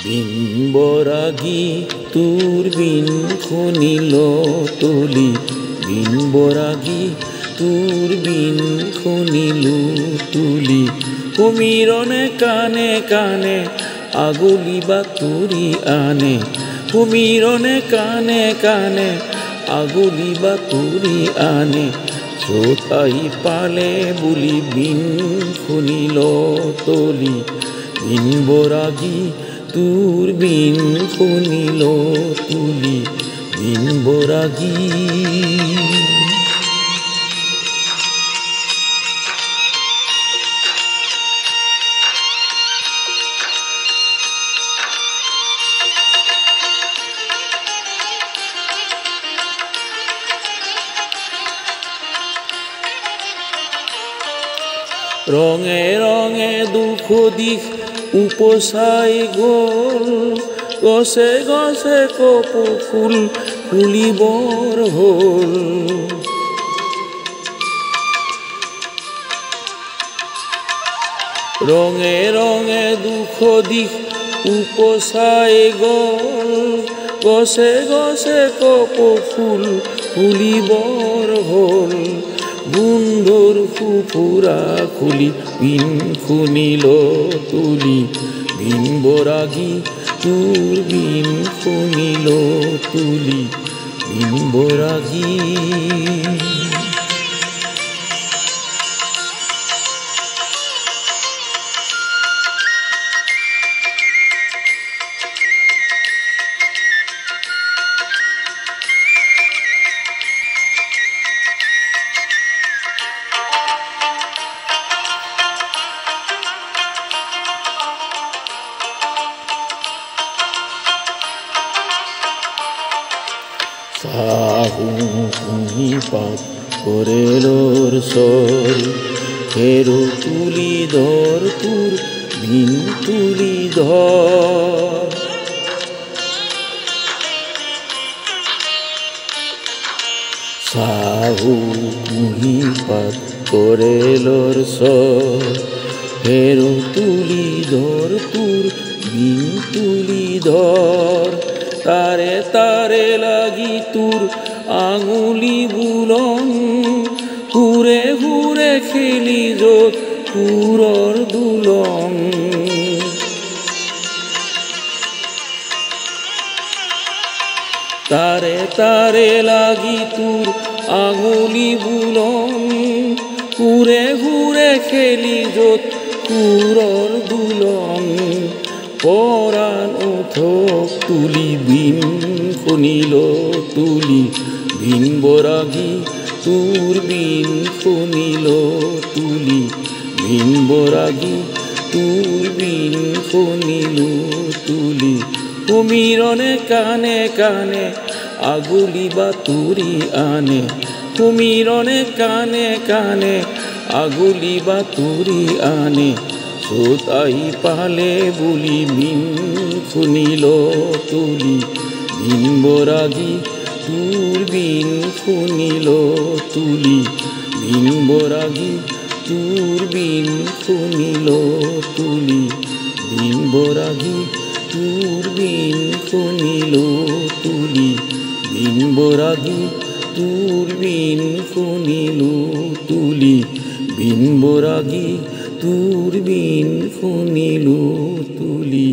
Bin বরাগী দূরবীন খনিল তুলি, bin বরাগী দূরবীন খনিল তুলি। কুমিরনে কানে কানে আগুলি বাতুরি আনে, কুমিরনে কানে কানে আগুলি বাতুরি আনে। শ্রোতাই পালে বুলি বিন খনিল তলি, বিন বরাগী দূরবীন খনিল তুলি, বিন বরাগী। রঙে রঙে দুঃখ দিক উপসাই গোল, গছে গছে কপ ফুল ফুলিবৰ হল। ৰঙে ৰঙে দুঃখ দিক উপসাই গল, গছে গছে কপ ফুল ফুলিবৰ হল। বন্ধুর ফুফুরা খুলি বিন খনিল তুলি, বিন বরাগী দূরবীন খনিল তুলি, বিন বরাগী। সাহু কুহি পাত করেলোর সর, হেরো তুলি ধর তুর বিন তুলি ধর। সাহু কুহি পাত করেলোর সর, হেরো তুলি ধর তুর বিন তুলি ধর। তারে তারে লাগি তুর আঙুলি বুলন, হুরে হুরে খেলি যত পুরর দুলন। তারে তারে লাগি তুর আঙুলি বুলন, হুরে হুরে খেলি যত পুরর দুলন। পরাণ উঠক তুলি বিন খনিল তুলি, বিন বরাগী দূরবীন খনিল তুলি, বিন বরাগী দূরবীন খনিল তুলি। কুমিরনে কানে কানে আগুলি বাতুরি আনে, কুমিরনে কানে কানে আগুলি বাতুরি আনে। শ্রোতাই পালে বুলি বিন খনিল তুলি, বিন বরাগী দূরবীন খনিল তুলি, বিন বরাগী দূরবীন খনিল তুলি, বিন বরাগী দূরবীন খনিল তুলি, বিন বরাগী দূরবীন খনিল তুলি, বিন বরাগী দূরবীন খনিল তুলি।